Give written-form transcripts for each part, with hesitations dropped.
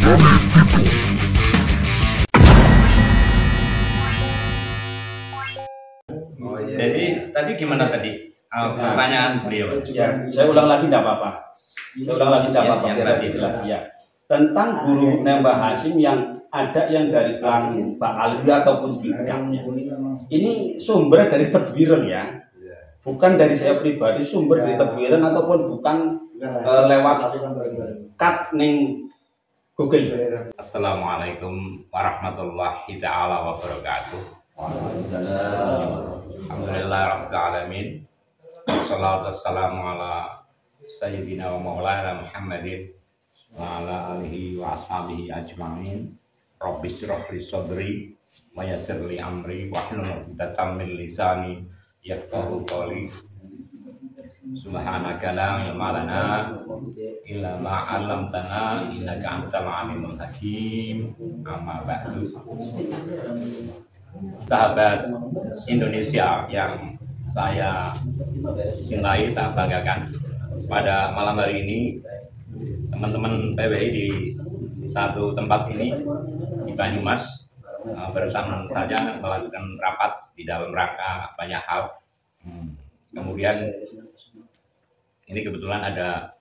Jadi tadi gimana tadi? Pertanyaan beliau. Ya, saya ulang lagi tidak apa-apa. Biar lebih jelas ya. Tentang guru Mbah Hasyim yang ada yang dari klan Mbak Ali ataupun tidak. Ini sumber dari Tadbiran ya. Bukan dari saya pribadi, sumber dari Tadbiran ataupun bukan lewat cut ning Google. Assalamualaikum warahmatullahi taala wabarakatuh. Alhamdulillah rabbil alamin. Wassalatu wassalamu ala sayyidina wa maulana Muhammadin wa ala alihi wa ashabihi ajma'in. Rabbis shrah li sadri wa yassir li amri wahlul 'uqdatam min lisani yafqahu qawli. Subhanaka la ilma lana illa ma 'allamtana innaka antal alimul hakim. Amma ba'du. Sahabat Indonesia yang saya cintai, saya banggakan, pada malam hari ini teman-teman PWI di satu tempat ini di Banyumas bersama saja melakukan rapat di dalam rangka banyak hal. Kemudian ini kebetulan ada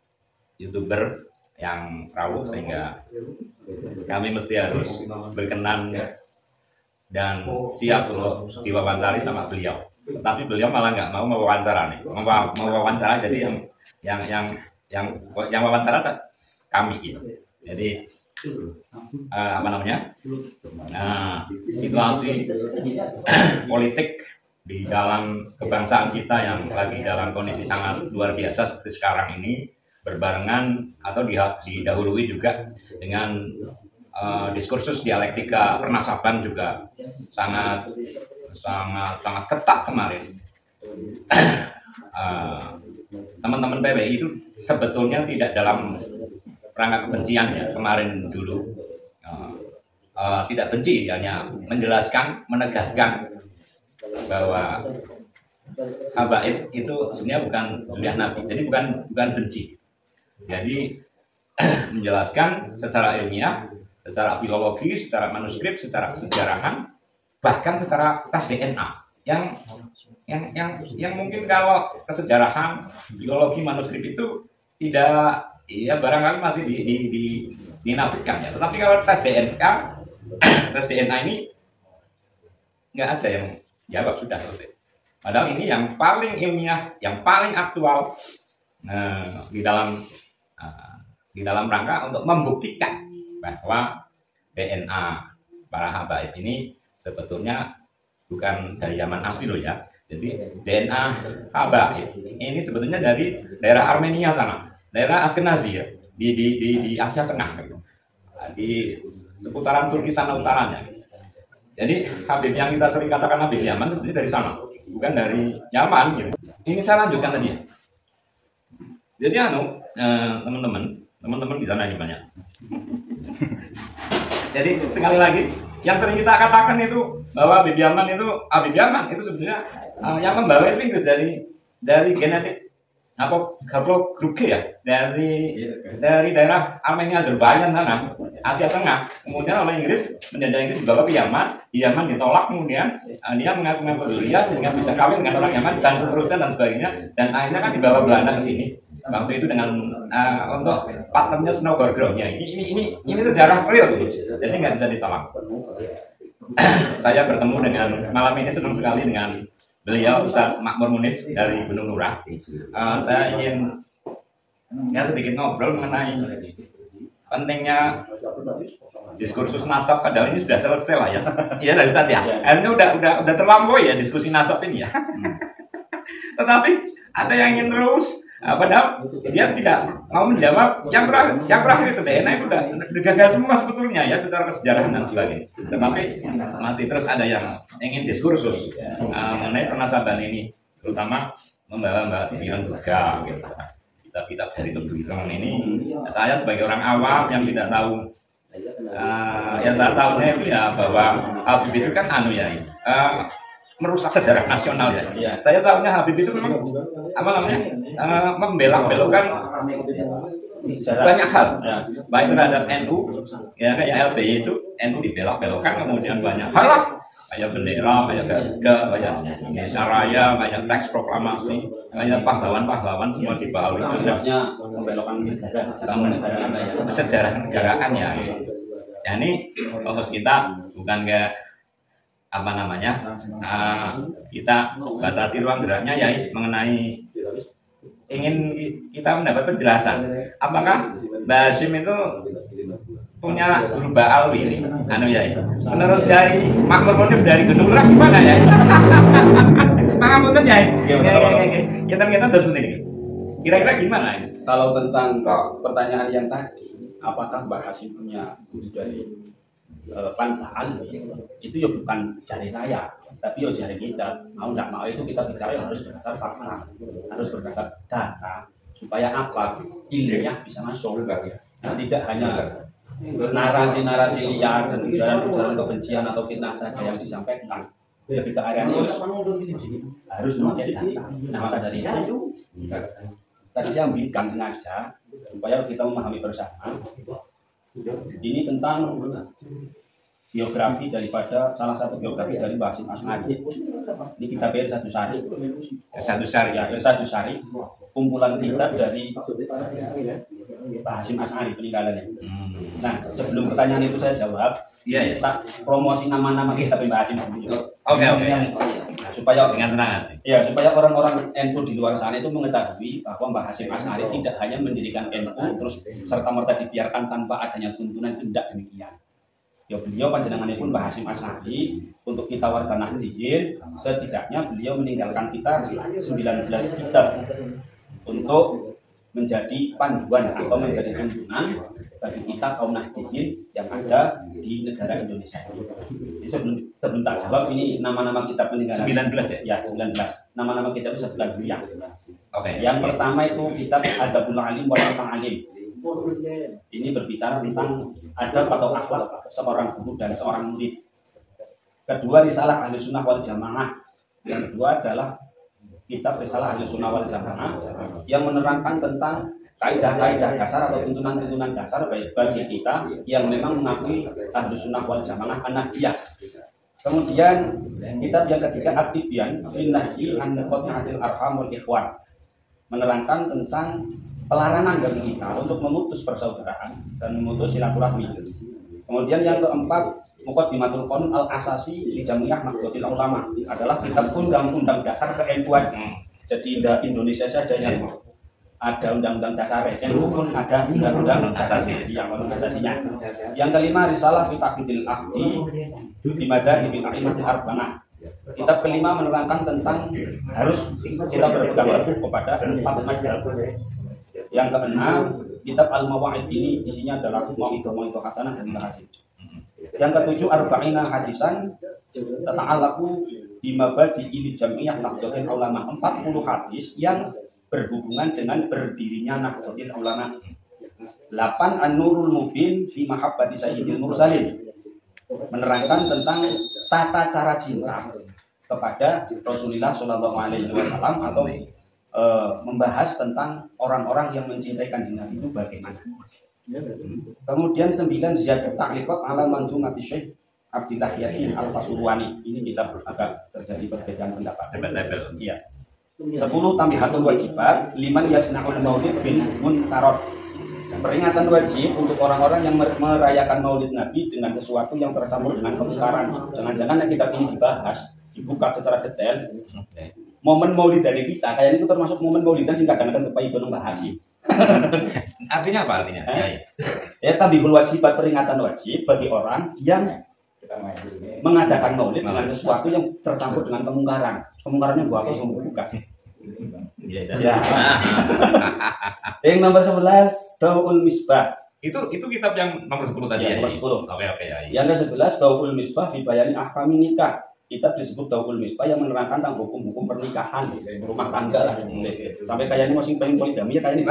YouTuber yang rawuh sehingga kami mesti harus berkenan dan siap untuk diwawancari sama beliau. Tapi beliau malah nggak mau mewawancara nih, mewawancara. Jadi yang wawancara kami gitu. Jadi situasi politik di dalam kebangsaan kita yang lagi dalam kondisi sangat luar biasa seperti sekarang ini berbarengan atau didahului juga dengan diskursus dialektika pernasaban juga sangat ketat kemarin. Teman-teman PWI itu sebetulnya tidak dalam rangka kebencian ya kemarin dulu, tidak benci, hanya menjelaskan, menegaskan bahwa habaib itu sebenarnya bukan zuriyah Nabi, jadi bukan benci. Jadi menjelaskan secara ilmiah, secara filologi, secara manuskrip, secara kesejarahan, bahkan secara tes DNA yang mungkin kalau kesejarahan, biologi, manuskrip itu tidak, ya barangkali masih dinafikan ya. Tetapi kalau tes DNA ini nggak ada yang jawab, sudah selesai. Padahal ini yang paling ilmiah, yang paling aktual di dalam rangka untuk membuktikan bahwa DNA para habaib ini sebetulnya bukan dari zaman asli loh ya. Jadi DNA habaib ini sebetulnya dari daerah Armenia sana, daerah Askenazi ya, di Asia Tengah gitu. Di seputaran Turki sana utaranya. Jadi Habib yang kita sering katakan Habib Yaman sebetulnya dari sana, bukan dari Yaman gitu. Ini saya lanjutkan tadi. Jadi teman-teman di sana ini banyak. Jadi sekali lagi, yang sering kita katakan itu bahwa Habib Yaman itu sebetulnya yang membawa itu Inggris dari genetik haplogrup G ya, dari daerah Armenia, Azerbaijan sana, Asia Tengah. Kemudian oleh Inggris, menjajah Inggris dibawa ke Yaman, di Yaman ditolak, kemudian dia mengaku peduli sehingga bisa kawin dengan orang Yaman dan seterusnya dan sebagainya, dan akhirnya kan dibawa Belanda ke sini. Waktu itu dengan untuk partnernya Snow Background-nya. Ini sejarah real, jadi nggak bisa ditolak. Saya bertemu dengan malam ini, senang sekali dengan beliau Ustaz Makmur Munif dari Gunung Nurah. Saya ingin sedikit ngobrol mengenai pentingnya diskursus nasab. Padahal ini sudah selesai lah ya. Iya dari Ustaz ya. Akhirnya udah terlampaui ya diskusi nasab ini ya. Tetapi ada yang ingin terus. Padahal dia tidak mau menjawab yang terakhir itu DNA itu udah gagal semua sebetulnya ya secara kesejarahan dan sebagainya. Tetapi masih terus ada yang ingin diskursus mengenai pernasaban ini, terutama membawa Mbak Timiran juga gitu. Kitab-kitab dari Timiran ini, saya sebagai orang awam yang tidak tahu, yang tak tahunya itu ya bahwa Habib itu kan merusak sejarah nasional ya. Saya tahunya Habib itu memang membelok-belokkan banyak hal, baik terhadap NU, ya kayak LBI itu NU dibelok-belokkan, kemudian banyak hal lah, kayak bendera, kayak Garuda, kayak Indonesia Raya, kayak teks proklamasi, kayak pahlawan-pahlawan semua dibawa. Sebenarnya membelokkan negara secara kenegaraan ya. Sejarah kenegaraan ya. Ya ini fokus kita bukan kayak apa namanya, kita batasi ruang geraknya ya mengenai ingin kita mendapat penjelasan apakah Mbak Hasyim itu punya guru Ba'alwi anu ya menurut dari Makmur Munif dari Gunung Rak gimana ya pangapunten ya kita terus ini kira-kira gimana ya kalau tentang pertanyaan yang tadi apakah Mbak Hasyim punya guru dari Pan Ba'alwi itu ya bukan jari saya tapi ya jari kita mau tidak mau itu kita bicara harus berdasar fakta harus berdasar data supaya apa ilmiah bisa masuk nah, tidak hanya narasi-narasi liar dan ujaran-ujaran kebencian atau fitnah saja yang disampaikan lebih ke area ini harus memakai data nah maka dari itu tadi saya ambilkan sengaja supaya kita memahami bersama ini tentang biografi daripada salah satu biografi dari Mbah Hasyim Asy'ari. Ini kita beri satu sari ya, satu sari kumpulan kitab dari Mbah Hasyim Asy'ari peninggalannya. Nah, sebelum pertanyaan itu saya jawab, kita promosi nama-nama kitab Mbah Hasyim. Oke. Nah, supaya dengan tenang. Ya, supaya orang-orang NU di luar sana itu mengetahui bahwa Mbah Hasyim Asy'ari tidak hanya mendirikan NU terus serta-merta dibiarkan tanpa adanya tuntunan, tidak demikian. Ya beliau panjenenganipun Mbah Hasyim Asy'ari untuk kita warga Nahdliyin setidaknya beliau meninggalkan kita 19 kitab untuk menjadi panduan atau menjadi tuntunan bagi kita kaum Nahdliyin yang ada di negara Indonesia. Jadi sebelum tak jawab ini nama-nama kitab peninggalan 19 ya? Ya 19. Nama-nama kitab itu sebelah dulu yang. Oke. Yang pertama itu kitab Adabul Alim wal Muta'alim. Ini berbicara tentang adab atau akhlak seorang guru dan seorang murid. Kedua risalah Ahli Sunnah wal Jamaah. Yang kedua adalah kitab risalah Ahli Sunnah wal Jamaah yang menerangkan tentang kaidah-kaidah dasar atau tuntunan-tuntunan dasar bagi kita yang memang mengakui Ahli Sunnah wal Jamaah An-Nahdliyah. Kemudian kitab yang ketiga At-Tibyan fi Nahyi an Qat'il Arham wal Ikhwan, menerangkan tentang pelarangan bagi kita untuk memutus persaudaraan dan memutus silaturahmi. Kemudian yang keempat, Muqaddimatul Qanun Al-Asasi li Jami'ah Nahdlatul Ulama adalah kitab undang-undang dasar ke-NU-an. Jadi Indonesia saja yang ada undang-undang dasar, NU pun ada undang-undang asasi yang asasinya. Yang kelima, Risalah fi Taqidil Ahdi bi Madhahibil A'immatil Arba'ah. Kitab kelima menerangkan tentang harus kita berpegang teguh kepada 4 mazhab. Yang keenam, kitab Al-Mawa'id ini isinya adalah mau'idhah hasanah dan Hasyim. Yang ketujuh, Arba'ina hadisan tata'allaqu bimabadi'i Jami'ah Nahdlatul Ulama, 40 hadis yang berhubungan dengan berdirinya Nahdlatul Ulama. 8, An-Nurul Mubin fi Mahabbati Sayyidil Mursalin, menerangkan tentang tata cara cinta kepada Rasulullah SAW atau membahas tentang orang-orang yang mencintai Kanjeng Nabi itu bagaimana. Kemudian 9, Ziyadat Ta'liqat ala Mandhumati Syekh Abdillah Yasin Al-Fasurwani. Ini kita agak terjadi perbedaan pendapat. Iya. 10, Tambihatul Wajibat liman yasna'ul maulid bil munkarot. Peringatan wajib untuk orang-orang yang merayakan maulid Nabi dengan sesuatu yang tercampur dengan kemungkaran. Jangan-jangan yang kita ingin dibahas, dibuka secara detail. Momen maulid dari kita, kayak itu termasuk momen maulidan sing kadang-kadang kepaidon Mbah Hasyim. Artinya apa artinya? Ya tabihul wajibat, peringatan wajib bagi orang yang mengadakan maulid dengan sesuatu yang tercampur dengan kemungkaran. Kemungkarannya buah apa semua buka. Ya. Yang nomor 11, Daul Misbah. Itu kitab yang nomor 10 tadi ya. Nomor 10. Oke ya. Yang ke-11, Daul Misbah fi bayani ahkami nikah. Kitab disebut Daul Misbah yang menerangkan tentang hukum-hukum pernikahan, rumah tangga lah. Sampai kayak ini masih pengen poligami ya kayak ini.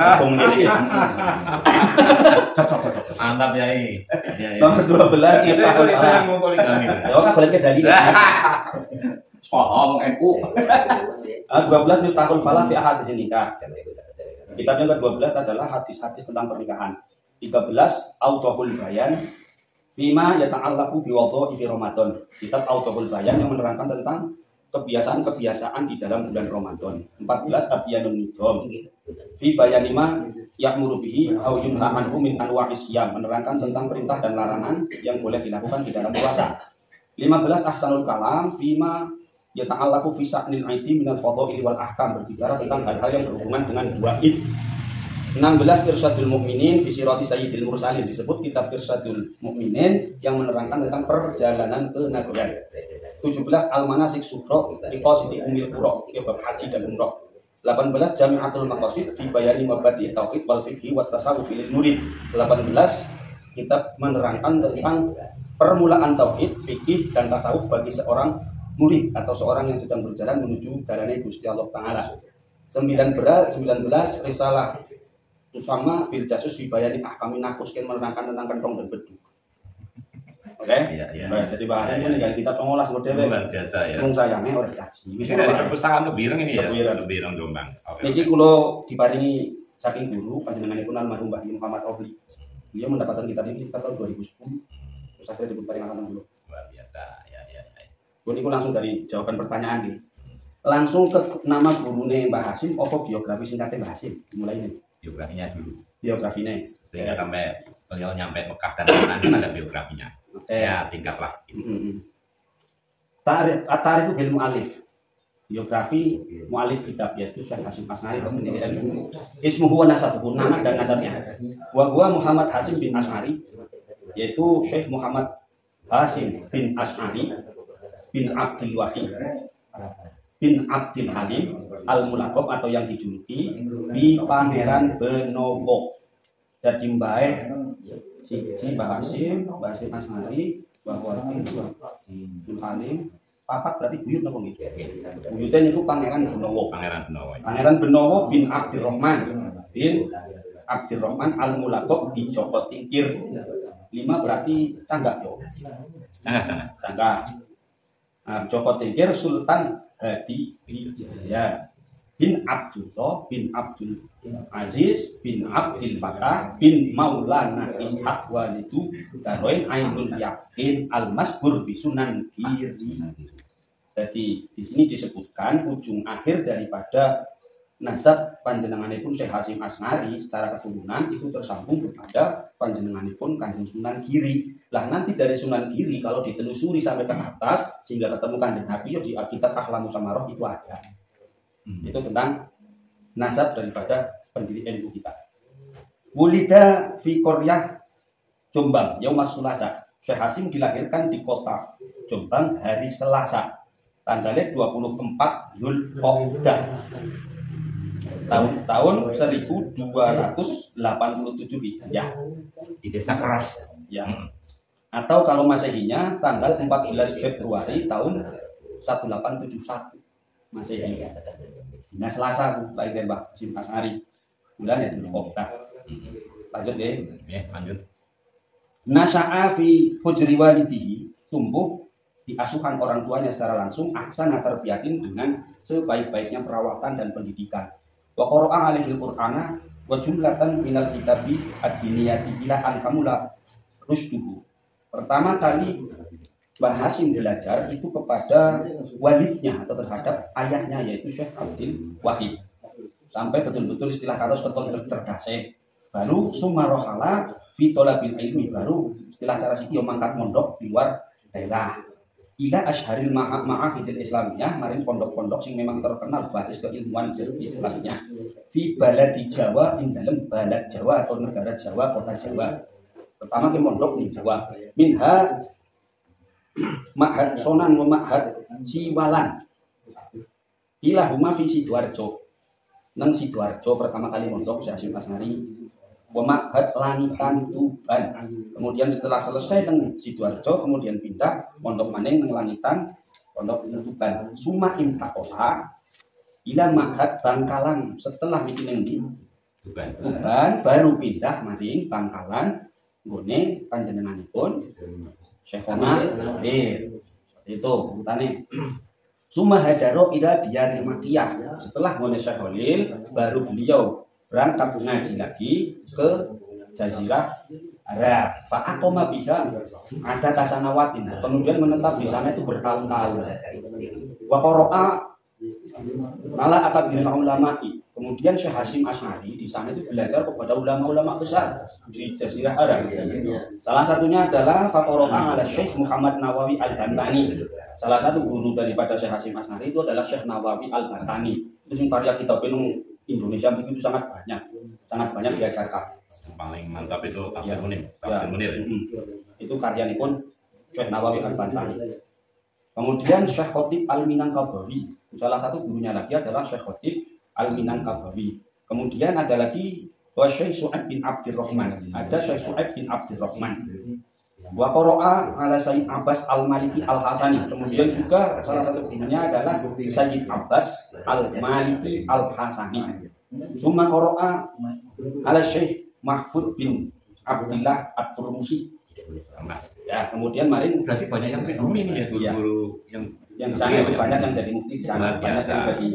Cocok. Mantap ya. Nomor 12, Miftahul Falah. Mau poligami. Ya kan boleh ke dari. Ngomong NU. 12, Miftahul Falah fi ahadits nikah. Kitab yang ke-12 adalah hadis-hadis tentang pernikahan. 13 Autohul Bayan Fima yata'allaqu biwadha'i fi Ramadan. Kitab Autohul Bayan yang menerangkan tentang kebiasaan-kebiasaan di dalam bulan Ramadan. 14 Abyanun Nidham fi bayanima ya'muru bihi aw yunha anhu min anwa'is siyam, menerangkan tentang perintah dan larangan yang boleh dilakukan di dalam puasa. 15 Ahsanul Kalam fima yata'allaqu fi sa'nil aidi minal fadha'il wal ahkam, berbicara tentang hal-hal yang berhubungan dengan dua id. 16 Irsyadul Mukminin fi Sirati Sayyidil Mursalin, disebut kitab Irsyadul Mukminin yang menerangkan tentang perjalanan ke nabian. 17 Al-Manasik Sughra fi Qasidi Umil Qura, bab haji dan umrah. 18 Jami'atul Maqasid fi Bayani Mabadi Tauhid wal Fiqhi wat Tasawuf lil Murid. 18 kitab menerangkan tentang permulaan tauhid, fikih dan tasawuf bagi seorang murid atau seorang yang sedang berjalan menuju jalannya Gusti Allah Ta'ala. 19 Risalah Usama bil Jasus fi Bayani Ahkamin Nakus, yang menerangkan tentang kentong dan bedu. Oke? Nah, jadi bahannya ini kan kitab 19 model luar biasa ya. Wong sayangnya ora dikaji. Ini dari perpustakaan Tebireng ini ya. Tebireng Jombang. Niki kula diparingi saking guru panjenenganipun almarhum Mbah Muhammad Obli. Beliau mendapatkan kitab ini sekitar tahun 2010. Terus akhirnya diparingkan dulu. Luar biasa. Ya. Niku langsung dari jawaban pertanyaan nih. Langsung ke nama gurune Mbah Hasim, apa biografi singkatnya Mbah Hasim? Mulai ini. Biografinya dulu. Biografinya. Sehingga sampai beliau nyampe Mekah dan Madinah ada biografinya. Ya, singkatlah. Tarikh bil mu'alif. Biografi mu'alif kitab yaitu Syekh Hasim As'ari pendirian ismuhu wa nasabuhu, nama dan nasabnya. Wa huwa Muhammad Hasim bin As'ari, yaitu Syekh Muhammad Hasim bin As'ari bin Abdul Wahid bin Abdul Halim al-Mulaqab, atau yang dijuluki di Pangeran Benowo. Jadi mbae siji Mbah Hasim As'ari, bahwa Abdul Halim papat berarti buyut napa nggih? Buyute niku Pangeran Benowo. Pangeran Benowo bin Abdurrahman al-Mulaqab di Joko Tingkir. 5 berarti canggak yo. Canggak. Joko Tingkir Sultan Hadi Wijaya bin Abdullah bin Abdul Aziz bin Abdul Fatah bin Maulana Ishaq Walidu Daroin Ainul Yakin Al-Masbur bi Sunan Giri. Jadi di sini disebutkan ujung akhir daripada nasab panjenenganipun Syekh Hasim As'ari secara keturunan itu tersambung kepada panjenenganipun Kanjeng Sunan Giri. Lah nanti dari Sunan Giri kalau ditelusuri sampai ke atas sehingga ketemu Kanjeng Nabi di Alkitab Ahlamus Samarah itu ada. Itu tentang nasab daripada pendiri NU kita. Wulida fi Qaryah Jombang Yaumas Sulasa. Syekh Hasim dilahirkan di kota Jombang hari Selasa, tanggalnya 24 Zulqa'dah. Tahun 1287 Hijriah Di Desa Keras. ya. Atau kalau Masehinya tanggal 14 Februari tahun 1871 Masehi. Nah, Selasa lahir Mbah Hasim As'ari. Bulan ya Zulqa'dah. Lanjut deh. Lanjut. Nasya'a fi hujri walidihi, tumbuh di asuhan orang tuanya secara langsung, ahsana tarbiyatin, dengan sebaik-baiknya perawatan dan pendidikan. Wa qara'a alaihil qur'ana wa jumlatan minal kitabi ad-diniyati ila an kamula rusduhu. Pertama kali Mbah Hasim belajar itu kepada walidnya atau terhadap ayahnya, yaitu Syekh Abdul Wahid, sampai betul-betul istilah katos keton cerdasnya. Baru sumarohala fi thalabil ilmi, baru istilah cara siki mangkat mondok di luar daerah. Ila asharil ma'ahidil islamiyah, maring pondok-pondok sing memang terkenal basis keilmuan Islamnya. Fi baladi Jawa, ing dalem balad Jawa atau negara Jawa, kota Jawa. Pertama ke pondok di Jawa. Minha Ma'had Sonan wa Ma'had Siwalan. Ila huma fi Sidoarjo. Nang Sidoarjo pertama kali pondok Syekh Hasim As'ari. Wa Ma'had Langitan Tuban. Kemudian setelah selesai nang Sidoarjo, kemudian pindah pondok maning nang Langitan, pondok Tuban. Suma intaqola ila Ma'had Bangkalan. Setelah bikin di Tuban baru pindah maring Bangkalan nggone panjenenganipun Syekh Omar itu urutannya. Suma hajaro ila diyaril Makkiyah. Setelah nggone Syekh Khalil, baru beliau berangkat ngaji lagi ke Jazirah Arab. Fa'aqoma biha ada tasanawatin. Kemudian menetap di sana itu bertahun-tahun. Wa qara'a ala akabiril ulama'i. Kemudian Syekh Hasyim Asy'ari di sana itu belajar kepada ulama-ulama besar di Jazirah Arab. Salah satunya adalah faqara'a ala Syekh Muhammad Nawawi Al-Bantani. Salah satu guru daripada Syekh Hasyim Asy'ari itu adalah Syekh Nawawi Al-Bantani. Itu sing karya kitab Indonesia begitu sangat banyak diajarkan. Paling mantap itu Tafsir Ya. Munir. Tafsir Munir. Itu karya pun Syekh Nawawi Al-Bantani. Kemudian Syekh Khotib Al-Minangkabawi. Salah satu gurunya lagi adalah Syekh Khotib Al-Minangkabawi. Kemudian ada lagi Syekh Su'aib bin Abdurrahman. Ada Syekh Su'aib bin Abdurrahman. Wa qara'a ala Sayyid Abbas Al-Maliki Al-Hasani. Kemudian juga salah satu gurunya adalah Sayyid Abbas Al-Maliki Al-Hasani. Summa qara'a ala Syekh Mahfud bin Abdillah At-Turmusi. Ya, kemudian marin Berarti banyak yang pribumi ini ya guru-guru yang sana itu banyak yang jadi mufti, banyak yang jadi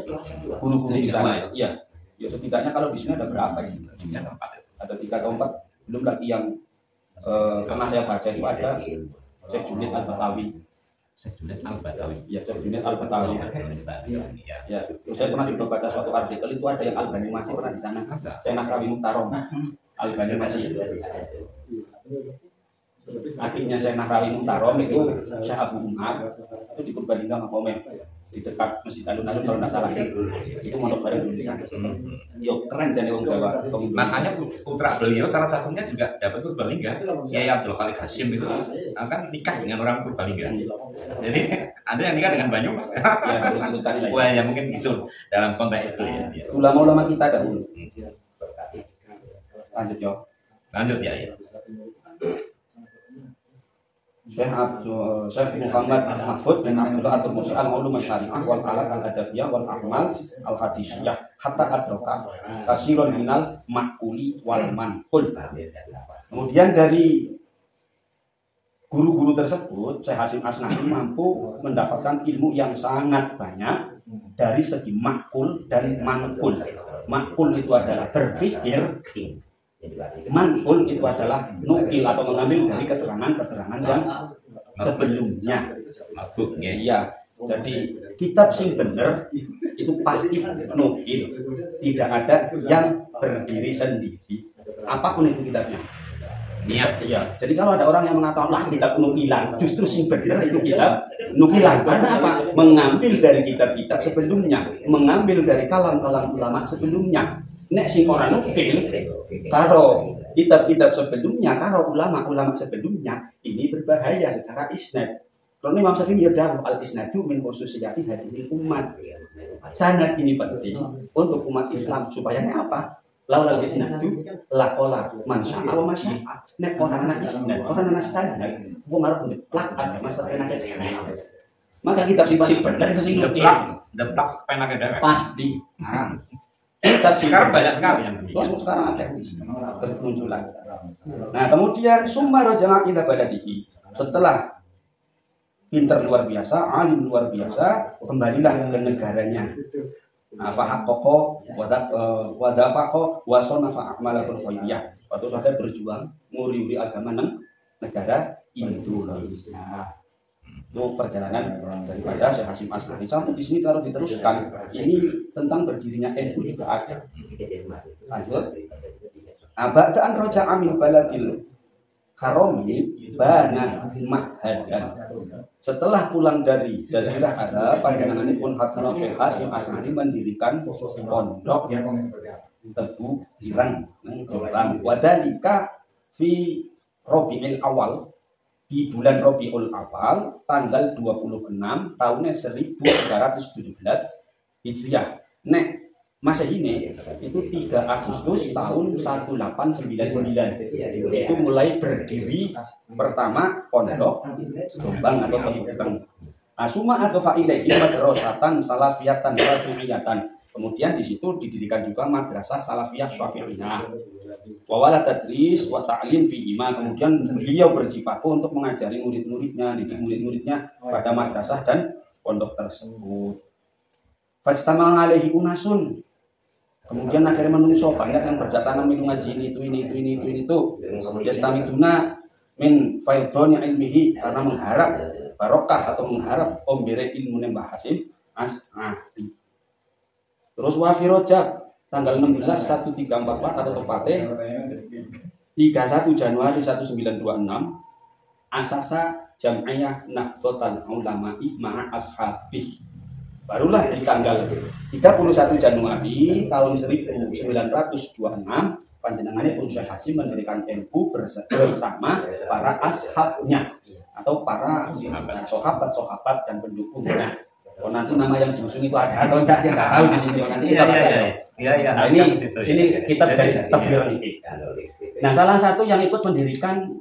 guru-guru di sana. Iya. Ya setidaknya kalau di sini ada berapa sih? Ada 3 atau 4. Belum lagi yang pernah saya baca itu ada Syekh Junaid Al-Batawi. Syekh Junaid Al-Batawi. Ya, Syekh Junaid Al-Batawi. Ya, terus saya pernah juga baca suatu artikel itu ada yang Albani masih pernah di sana. Saya Nakrawi Muhtarom. Albani masih. Adiknya saya Nakrawi Muhtarom itu Syekh Abu Umar itu di Purbalingga Makomen di dekat Masjid Alun-Alun kalau tidak salah itu mondok bareng di sana. Yo keren jadi wong Jawa. Makanya putra beliau salah satunya juga dapat Purbalingga. Kiai Abdul Khalik Hasyim itu akan nikah dengan orang Purbalingga. Jadi ada yang nikah dengan Banyumas. Ya, itu tadi lah. Wah, ya mungkin itu dalam konteks itu ya. Ulama-ulama kita dahulu. Lanjut yo. Lanjut ya. Syekh Muhammad Mahfud bin Abdullah At-Turmusi al-Ulum asy-Syari'ah wal alat al-adabiyah wal a'mal al-hadisiyah hatta adraka kasirun minal ma'quli wal manqul. Kemudian dari guru-guru tersebut Syekh Hasyim Asy'ari mampu mendapatkan ilmu yang sangat banyak dari segi ma'qul dan manqul. Ma'qul itu adalah berpikir, manqul itu adalah nukil atau mengambil dari keterangan-keterangan yang sebelumnya. Iya. Jadi kitab sing bener itu pasti nukil, tidak ada yang berdiri sendiri. Apapun itu kitabnya. Niat ya. Jadi kalau ada orang yang mengatakan lah kitab nukilan, justru sing bener itu kitab nukilan. Karena apa? Mengambil dari kitab-kitab sebelumnya, mengambil dari kalam-kalam ulama sebelumnya. Nek sing ora nukil karo kitab-kitab sebelumnya, karo ulama-ulama sebelumnya, ini berbahaya secara isnad. Karena Imam Syafi'i yadahu al-isnadu min khususiyati hadhil umat. Sangat ini penting untuk umat Islam supaya apa? Laulal isnadu laqala man syaa wa masyaa. Nek ora ana isnad, ora ana sanad, wong arep nyeplak ada masalah enak dhewe. Maka kitab sing paling bener itu sing nukil. Deplak penake dhewe. Pasti. Kitab Sekarang banyak sekali yang begitu. Sekarang ada bermunculan. Nah, kemudian summa raja'a ila baladihi. Setelah pinter luar biasa, alim luar biasa, kembalilah ke negaranya. Nah, fahaqqaqa wa dafaqqa wa sanafa a'malul khairiyah. Waktu saya berjuang nguri-uri agama negara Indonesia. Itu perjalanan daripada Syekh Hasyim Asy'ari. Sampai di sini kalau diteruskan, ini tentang berdirinya NU juga ada. Lanjut. Ba'da'an raja'a min baladil harami bana ma'hadan. Setelah pulang dari Jazirah Arab, panjenenganipun Hadrah Syekh Hasyim Asy'ari mendirikan pondok Tebu Ireng Jombang. Wadalika fi Rabiul Awal. Di bulan Rabiul Awal tanggal 26 tahunnya 1317 Hijriah. Nek Masehi ini itu 3 Agustus tahun 1899. Itu mulai berdiri pertama pondok Jombang atau Tebu. Asuma atau fa'ilaihi madrasatan salafiyatan syafi'iyatan. Kemudian di situ didirikan juga madrasah salafiyah syafi'iyah. Wa wala tadris wa ta'lim fihima. Kemudian beliau berjibaku untuk mengajari murid-muridnya, didik murid-muridnya pada madrasah dan pondok tersebut. Fajtama alaihi unasun. Kemudian akhirnya menungso banyak yang berdatangan minum ngaji ini itu. Yastamiduna min faidhoni ilmihi, karena mengharap barokah atau mengharap ombere ilmu Mbah Hasyim Asy'ari. Terus wa fi Rajab tanggal 16 1344 atau tepatnya 31 Januari 1926 asasa Jam'iyah Nahdlatul Ulama'i ma'a ashabih. Barulah di tanggal 31 Januari tahun 1926 panjenengannya pun Syekh Hasyim mendirikan NU bersama para ashabnya atau para sahabat-sahabat dan pendukungnya. Oh, nanti nama yang diusung itu ada atau enggak ya nggak tahu di sini. Nanti kita baca. Iya. Nah, ini kitab dari Tafsir ini. Nah, salah satu yang ikut mendirikan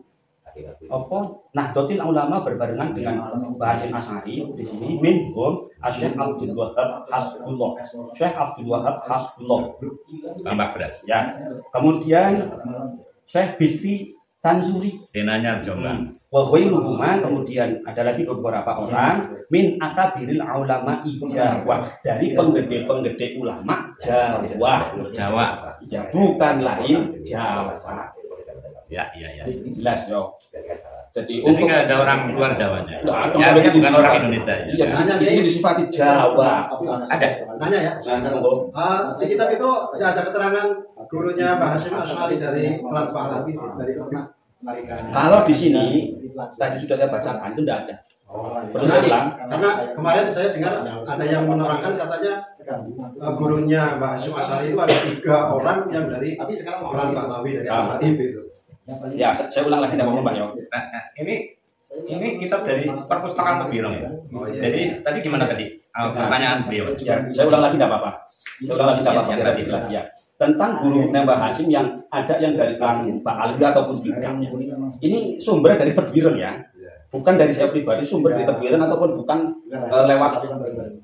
Nahdlatul Ulama berbarengan dengan Mbah Hasyim Asy'ari di sini minhum Syekh Abdul Wahab Hasbullah. Syekh Abdul Wahab Hasbullah. Tambah beras. Ya. Kemudian Syekh Bisri Sansuri. Denanya Jombang. Wa ghairuhuma, kemudian ada lagi beberapa orang min akabiril ulama Jawa, dari penggede-penggede ulama Jawa. Ya, bukan lain Jawa. Ya. Jelas yo. Jadi untuk nggak ada orang luar Jawanya. Ya, bukan orang Indonesia. Iya, di sini disifati Jawa. Ada. Nanya ya. Di kitab itu ya ada keterangan gurunya Mbah Hasyim Asy'ari dari kelas Pahlawi dari kalau di sini tadi sudah saya bacakan itu tidak ada. Terus ulang. Karena kemarin saya dengar ada yang menerangkan katanya gurunya Mbah Hasyim Asy'ari itu ada 3 orang yang dari kelas Pahlawi dari Al-Habib itu. Ya, saya ulang lagi nama Mbak Yo. Nah, ini kitab dari perpustakaan Tebirong ya. Jadi tadi gimana tadi? Pertanyaan beliau. Ya, saya ulang lagi tidak apa-apa. Biar tadi jelas ya. Tentang guru Mbah Hasyim yang ada yang dari kelas Pak Alwi ataupun tidak. Ini sumber dari Tebirong ya. Bukan dari saya pribadi, sumber dari Tebirong ataupun bukan lewat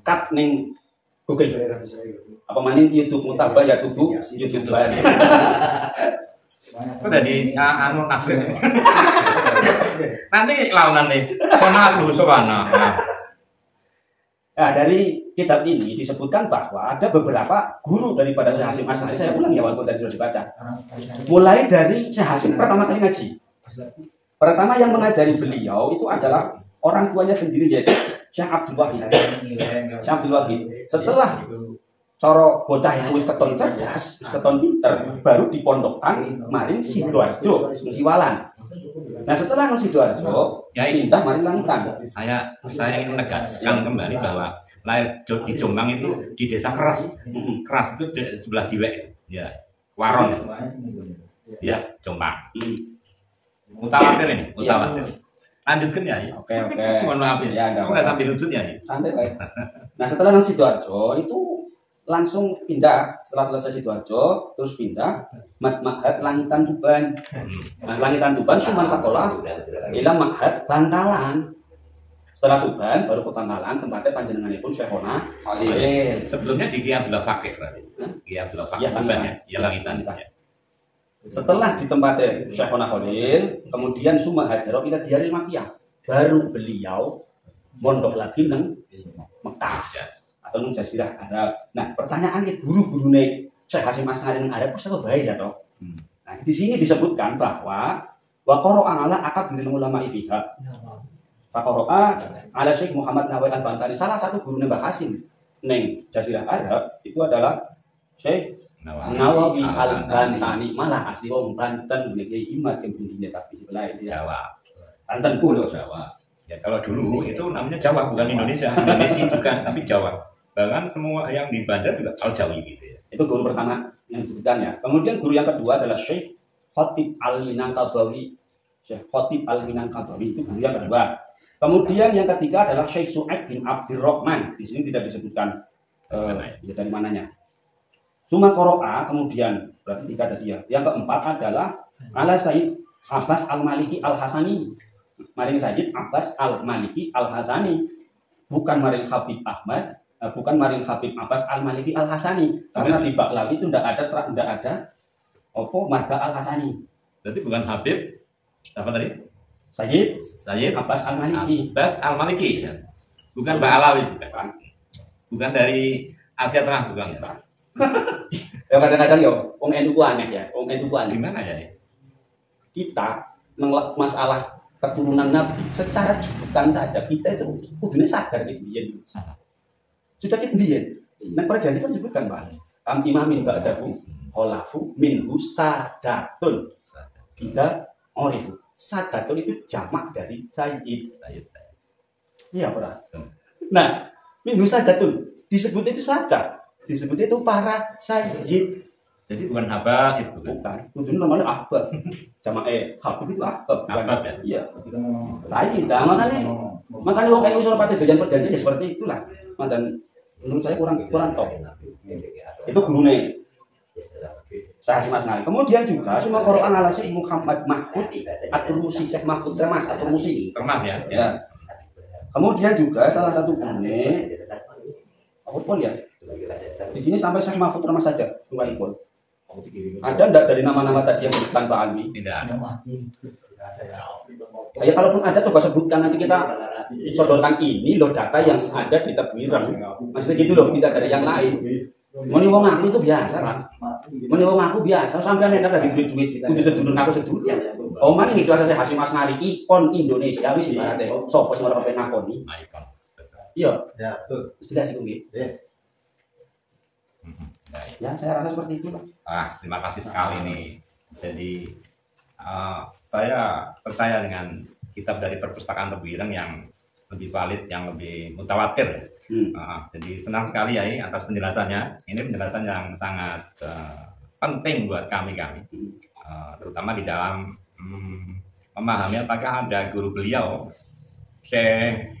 cut ning Google. Apa maning YouTube mutabah ya tubuh YouTube lain. Itu dari anu Nasrin. Nanti launan nih. Sana Suswana. Nah, dari kitab ini disebutkan bahwa ada beberapa guru daripada Syekh Hasyim Asy'ari. Saya ulang ya walaupun tadi sudah dibaca. Mulai dari Syekh Hasyim pertama kali ngaji. Pertama yang mengajari beliau itu adalah orang tuanya sendiri, yaitu Syekh Abdul Wahid. Syekh Abdul Wahid. Setelah coro bocah itu wis keton cerdas, wis keton pinter, baru dipondokkan maring Sidoarjo, Siwalan. Nah, setelah Sidoarjo, pindah maring Langitan. Saya ingin menegaskan kembali bahwa lahir di Jombang itu di desa Keras. Keras itu di sebelah Diwek. Ya, Waron. Ya, Jombang. Mutawatir ini, mutawatir. Lanjutkan ya. Oke. Mohon maaf ya. Kok nggak sambil lutut ya? Santai baik. Nah, setelah Sidoarjo itu langsung pindah, setelah selesai Sidoarjo terus pindah Ma'had Langitan Tuban. Nah, Langitan Tuban Suman Kapola ila Ma'had Bantalan. Setelah Tuban baru ke Bantalan, tempatnya panjenenganipun Syekhona Khalil. Sebelumnya di Ki Abdullah Fakih berarti. Ki Abdullah Fakih Tuban ya Langitan. Setelah di tempatnya Syekhona Khalil, kemudian Suma Hajaro ila Diaril Makiyah. Baru beliau mondok lagi nang Mekah atau nang Jazirah Arab. Nah, pertanyaannya guru-gurune Syekh Hasyim Asy'ari nang Arab kok bahaya toh? Nah, di sini disebutkan bahwa wa qara'a ala akabiril ulama fiha. Fa qara'a ala Syekh Muhammad Nawawi Al-Bantani, salah satu guru Mbah Hasyim neng Jazirah Arab itu adalah Syekh Nawawi Al-Bantani, malah asli wong Banten niki imat yang bunyinya tapi sebelah Jawa. Banten kulo Jawa. Ya kalau dulu itu namanya Jawa, bukan Indonesia. Indonesia bukan, tapi Jawa. Bahkan semua yang di Banjar juga Al-Jawi gitu ya. Itu guru pertama yang disebutkan ya. Kemudian guru yang kedua adalah Syekh Khatib Al-Minangkabawi. Syekh Khatib Al-Minangkabawi itu guru yang kedua. Kemudian yang ketiga adalah Syekh Su'aib bin Abdurrahman. Di sini tidak disebutkan dari mananya. Suma Qoro'a, kemudian berarti tiga tadi ya. Yang keempat adalah Ala Sayyid Abbas Al-Maliki Al-Hasani. Maring Sayyid Abbas Al-Maliki Al-Hasani. Bukan maring Habib Ahmad, bukan maring Habib Abbas Al-Maliki Al-Hasani. Karena di Baklawi itu tidak ada marga Al-Hasani. Berarti bukan Habib apa tadi? Sayyid Abbas Al-Maliki. Abbas Al-Maliki. Bukan Mbak Alawi, bukan. Bukan dari Asia Tengah, bukan. Ya kadang-kadang ya, wong NU ku aneh ya, wong NU ku aneh. Gimana ya? Kita mengelak masalah keturunan Nabi secara julukan saja kita itu kudunya sadar gitu biyen. Sudah kita biyen. Nah perjanjian kan disebutkan Pak. Am imamin ba'dahu kholafu minhu sadatun. Kita orifu. Sadatun itu jamak dari sayyid. Iya Pak. Nah, minhu sadatun disebut itu sadat. Disebut itu para sayyid. Jadi bukan habaib bukan. Bukan. Itu namanya ahbab. Jamak habib itu ahbab. Ahbab ya? Iya. Sayyid. Nah, makanya wong NU Surapati dojan perjanjian ya seperti itulah. Dan menurut saya kurang top. Itu gurune Syekh Hasyim Asnari. Kemudian juga semua Quran ala Syekh Muhammad Mahfud At-Turmusi, Syekh Mahfud Termas At-Turmusi. Termas ya. Ya. Kemudian juga salah satu gurune apa pun ya. Di sini sampai Syekh Mahfud Termas saja, dua ikon. Ada enggak dari nama-nama tadi yang disebutkan Pak Alwi? Tidak ada. Ya kalaupun ada coba sebutkan nanti kita sodorkan ini loh data yang ada di Tebirang. Maksudnya gitu loh, tidak dari yang lain. Meni wong aku itu biasa kan. Meni wong aku biasa sampai nek lagi duit-duit kudu sedulur aku sedulur. Oman iki kelas Syekh Hasyim Asnari ikon Indonesia wis ibarate sapa sing ora kepen ngakoni. Ikon. Iya. Ya, betul. Sudah sih nggih. Baik. Ya, saya rasa seperti itu, Pak. Terima kasih sekali nih. Jadi saya percaya dengan kitab dari perpustakaan Tebirang yang lebih valid, yang lebih mutawatir. Jadi senang sekali ya atas penjelasannya. Ini penjelasan yang sangat penting buat kami, terutama di dalam memahami apakah ada guru beliau, Syekh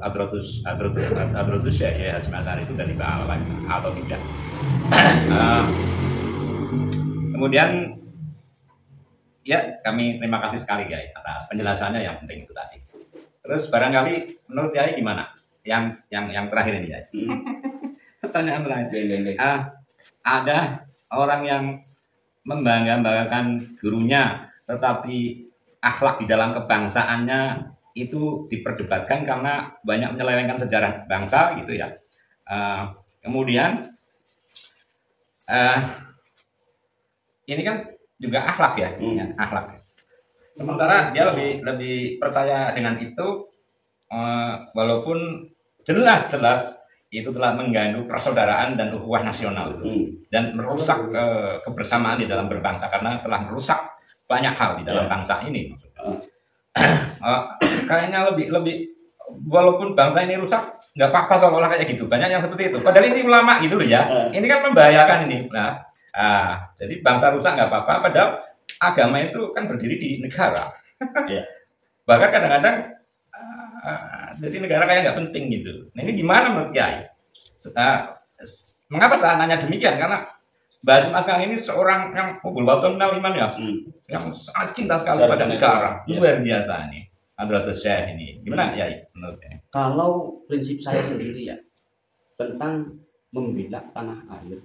Adrotus Syekh Hasyim Asnari itu dari Ba'al atau tidak. Kemudian ya kami terima kasih sekali guys atas penjelasannya yang penting itu tadi. Terus barangkali menurut Yai gimana? Yang terakhir ini Yai. Pertanyaan terakhir. Ada orang yang membanggakan gurunya, tetapi akhlak di dalam kebangsaannya itu diperdebatkan karena banyak menyelewengkan sejarah bangsa gitu ya. Kemudian ini kan juga akhlak ya, akhlak. Sementara dia lebih percaya dengan itu, walaupun jelas itu telah mengganggu persaudaraan dan ukhuwah nasional dan merusak kebersamaan di dalam berbangsa karena telah merusak banyak hal di dalam bangsa ini. Kayaknya lebih walaupun bangsa ini rusak nggak apa-apa seolah-olah kayak gitu, banyak yang seperti itu. Padahal ini ulama gitu loh ya. Ini kan membahayakan ini. Jadi bangsa rusak nggak apa-apa, padahal agama itu kan berdiri di negara. Bahkan kadang-kadang jadi negara kayak nggak penting gitu. Nah ini gimana menurut Kiai? Mengapa saya nanya demikian? Karena Mbah Hasyim Asnari ini seorang yang waton iman ya, yang sangat cinta sekali pada negara. Luar biasa ini. Adrotus Syekh ini. Gimana Kiai menurutnya? Kalau prinsip saya sendiri ya tentang membela tanah air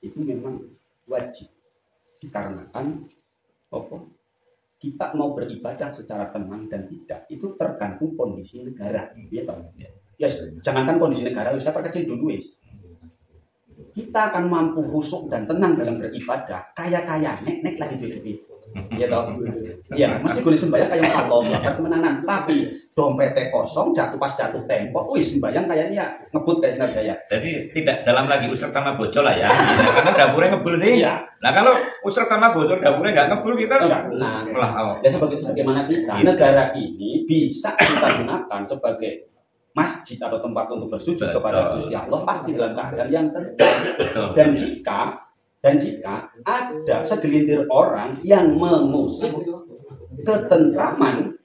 itu memang wajib dikarenakan kita mau beribadah secara tenang dan tidak itu tergantung kondisi negara ya toh ya jangankan kondisi negara saya perkecil dulu kita akan mampu khusyuk dan tenang dalam beribadah kaya nek lagi duit ya toh ya mesti gue sembahyang kayak Allah akan kemenangan tapi dompetnya kosong pas jatuh tempo wis sembahyang kayaknya ngebut kayak Sinarjaya. Jadi tidak dalam lagi usrek sama bocor lah ya karena dapurnya ngebul sih ya. Nah kalau usrek sama bocor dapurnya nggak ngebul kita ya seperti itu sebagaimana kita negara ini bisa kita gunakan sebagai masjid atau tempat untuk bersujud kepada Gusti Allah pasti dalam keadaan yang terbaik dan jika ada segelintir orang yang mengusik ketentraman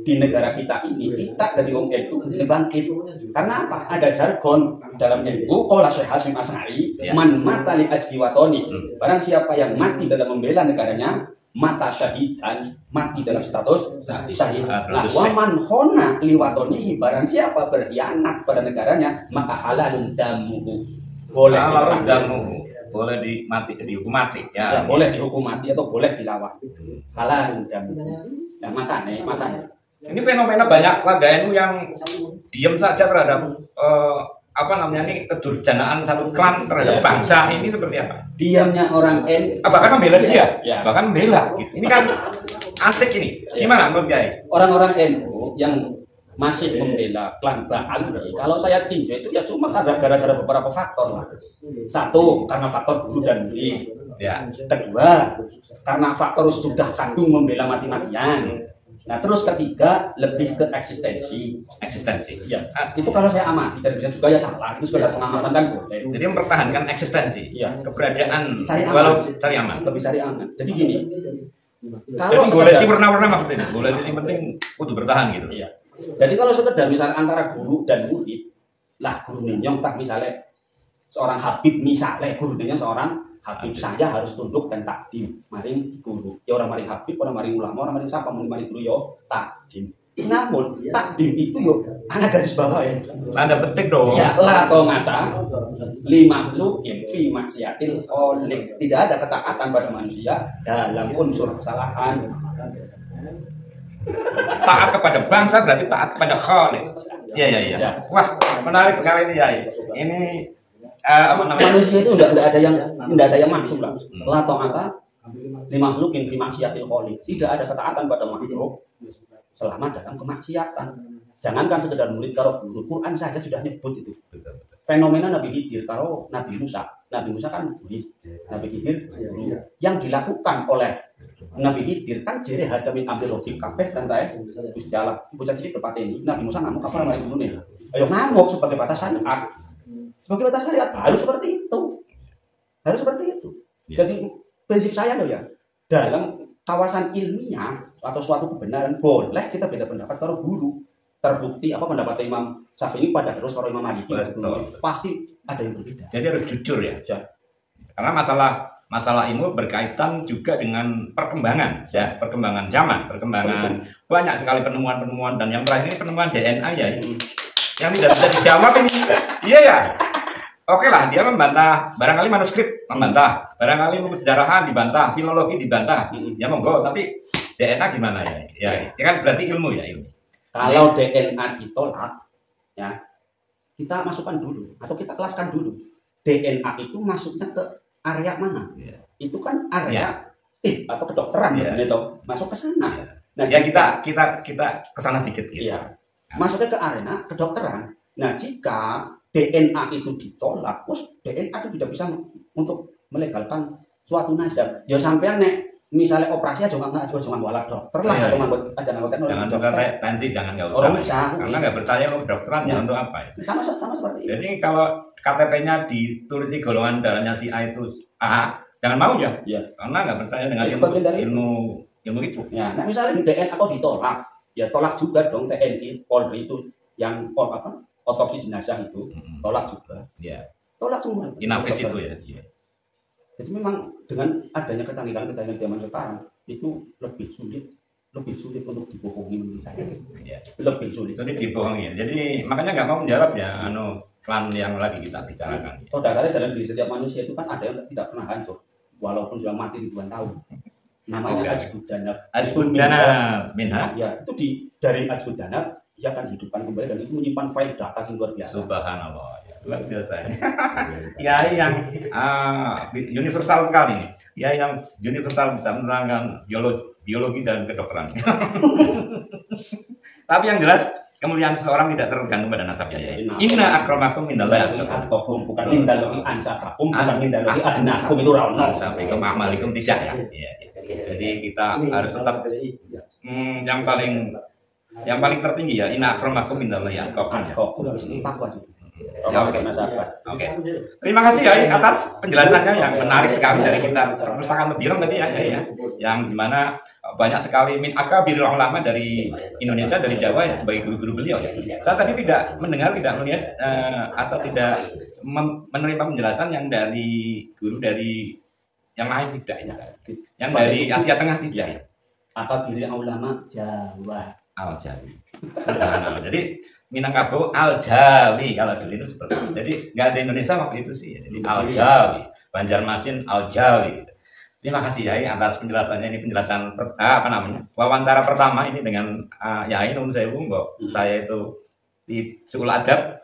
di negara kita ini, kita dari wong itu bangkit. Karena apa? Ada jargon dalam ilmu qala Syekh Hasyim Asnari, man mata li ajli watoni. Barang siapa yang mati dalam membela negaranya, mata syahidan, mati dalam status syahid. Wa man khona li watonihi, barang siapa berkhianat pada negaranya, maka halalun damuhu. Boleh damuhu. Boleh dihukum mati ya. Boleh dihukum mati atau boleh dilawan. Halalun damuhu. Ya matanya. Ini fenomena banyak warga NU yang diam saja terhadap apa namanya ini kedurjanaan satu klan terhadap bangsa ini seperti apa? Diamnya orang N, Bahkan membela dia, Ya. bahkan membela. Gitu. Ini kan asik ini. Gimana menurut Kiai? orang-orang NU yang masih membela klan Baal ini, kalau saya tinjau itu ya cuma gara-gara beberapa faktor lah. Satu, karena faktor guru dan murid. Ya. Kedua, karena faktor sudah kadung membela mati-matian. Nah, terus ketiga, lebih ke eksistensi. Ya, itu kalau saya amati, dan bisa juga ya salah, itu sekedar pengamatan kan boleh. Jadi mempertahankan eksistensi, Iya. keberadaan, Cari aman. walau cari aman. Lebih cari aman. Jadi gini, Jadi boleh di warna-warna maksudnya, boleh yang penting kudu bertahan gitu. Iya. Jadi kalau sekedar misalnya antara guru dan murid, lah guru ninyong tak misalnya seorang Habib misalnya guru ninyong seorang Habib, saya harus tunduk dan takdim maring guru. Ya orang maring Habib, orang maring ulama, orang maring siapa, maring guru yo takdim. Namun takdim itu yo anak garis bawah ya. Ada petik dong. Ya la mata lima lukin fi maksiatil kholik. Tidak ada ketaatan pada manusia dalam unsur kesalahan. Taat kepada bangsa berarti taat kepada Khalik. Iya. Wah, menarik sekali ini ya. Ini apa namanya? Manusia itu enggak ada yang maksud lah. La ta'ata li makhluqin fi maksiatil khaliq. Tidak ada ketaatan pada makhluk selama dalam kemaksiatan. Jangankan sekedar murid karo guru, Quran saja sudah nyebut itu. Fenomena Nabi Khidir karo Nabi Musa. Nabi Musa kan murid, Nabi Khidir guru. Yang dilakukan oleh Nabi Khidir kan jere hadamin ambil logik kabeh dan tae Gusti Allah. Bocah cilik berpateni. Nabi Musa ngamuk apa mari gurune. Ayo ngamuk sebagai batas syariat. Sebagai batas syariat harus seperti itu. Harus seperti itu. Jadi prinsip saya loh ya, dalam kawasan ilmiah atau suatu kebenaran boleh kita beda pendapat kalau guru. Terbukti apa pendapat Imam Syafi'i pada terus kalau Imam Maliki pasti ada yang berbeda. Jadi harus jujur ya. Karena masalah ilmu berkaitan juga dengan perkembangan ya, perkembangan zaman, perkembangan banyak sekali penemuan-penemuan dan yang terakhir ini penemuan DNA ya. Yang tidak bisa dijawab ini. Iya ya. Oke lah, dia membantah, barangkali manuskrip membantah, barangkali ilmu sejarahan dibantah, filologi dibantah, ya monggo. Tapi DNA gimana ya? Ya kan berarti ilmu ya ilmu. Kalau DNA ditolak, ya kita masukkan dulu atau kita kelaskan dulu. DNA itu masuknya ke area mana? Ya. Itu kan area atau kedokteran gitu, masuk ke sana. Ya. Nah, ya kita ke sana sedikit gitu. Ya. Masuknya ke arena kedokteran. Nah, jika DNA itu ditolak, terus DNA itu tidak bisa untuk melegalkan suatu nasab. Ya sampean nek misalnya operasi aja nggak wala dokter lah atau nggak aja teknologi. Jangan juga tensi, jangan nggak usah. Karena nggak percaya mau kedokteran ya untuk apa ya? Sama seperti itu. Jadi kalau KTP-nya ditulis di golongan darahnya si A itu A, jangan mau ya. Karena nggak percaya dengan ilmu itu. Ya, nah misalnya DNA kok ditolak, ya tolak juga dong TNI, Polri itu yang otopsi jenazah itu tolak juga. Ya. Tolak semua. Inafis itu ya. Jadi memang dengan adanya kecanggihan zaman sekarang itu lebih sulit untuk dibohongi menurut saya. Ya. Lebih sulit dibohongi. Jadi makanya nggak mau menjawab ya klan yang lagi kita bicarakan. Dasarnya dalam diri setiap manusia itu kan ada yang tidak pernah hancur walaupun sudah mati ribuan tahun. Namanya Ajbudana minha. Ya, itu dari Ajbudana dia akan hidupkan kembali dan itu menyimpan file data yang luar biasa. Subhanallah, luar biasa. Ya yang universal sekali nih. Ya yang universal bisa menerangkan biologi dan kedokteran. Tapi yang jelas kemuliaan seseorang tidak tergantung pada nasabnya ya. Inna akramakum indallahi atqakum, bukan indallahi ansakakum, bukan indallahi adnakum, itu rawana. Sampai ke amalikum tidak ya. Jadi kita harus tetap yang paling tertinggi ya, inna akramakum indallahi atqakum. Oke. Terima kasih ya atas penjelasannya yang menarik sekali dari kita perpustakaan Lebiram tadi ya. Yang dimana banyak sekali min akabiril ulama dari Indonesia, dari Jawa ya sebagai guru-guru beliau ya. Saya tadi tidak mendengar, tidak melihat atau tidak menerima penjelasan yang dari guru dari yang lain tidak ya. Yang dari Asia Tengah tidak ya. Akabiril ulama Jawa. Al-Jawi. Jadi Minangkabau Al-Jawi kalau dulu itu seperti itu. Jadi nggak ada Indonesia waktu itu sih. Jadi Al-Jawi, Banjarmasin Al-Jawi. Terima kasih Yai atas penjelasannya. Ini penjelasan wawancara pertama ini dengan Yai Nun Sewu. Saya itu di Sekolah Adab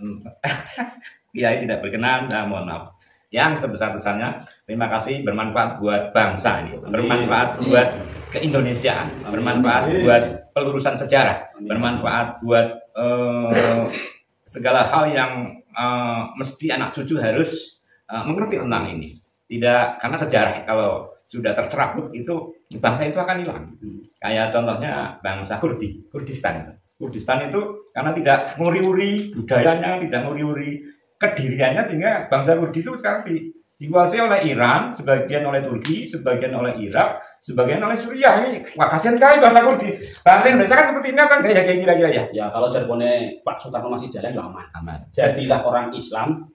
Kiai tidak berkenan, nah mohon maaf. Yang sebesar-besarnya terima kasih, bermanfaat buat bangsa ini, bermanfaat buat keindonesiaan, bermanfaat buat pelurusan sejarah, bermanfaat buat segala hal yang mesti anak cucu harus mengerti tentang ini. Tidak, karena sejarah kalau sudah tercerabut itu bangsa itu akan hilang. Kayak contohnya bangsa Kurdistan. Kurdistan itu karena tidak nguri-uri budayanya, tidak nguri-uri kediriannya, sehingga bangsa Kurdi itu sekarang dikuasai oleh Iran, sebagian oleh Turki, sebagian oleh Irak, sebagian oleh Suriah. Ini wah, kasihan sekali bangsa Kurdi. Bangsa Indonesia kan seperti ini kan kayak kira-kira ya. Ya kalau jargonnya Pak Soekarno masih jalan ya aman. Aman. Jadilah orang Islam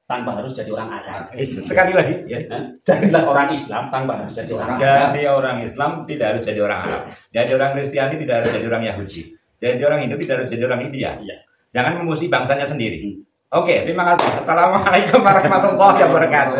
tanpa harus jadi orang Arab. Sekali lagi, ya. Jadilah orang Islam tanpa harus jadi orang Arab. Jadi orang Islam tidak harus jadi orang Arab. Jadi orang Kristiani tidak harus jadi orang Yahudi. Jadi orang Hindu tidak harus jadi orang India. Iya. Jangan memusuhi bangsanya sendiri. Oke, terima kasih. Assalamualaikum warahmatullahi wabarakatuh.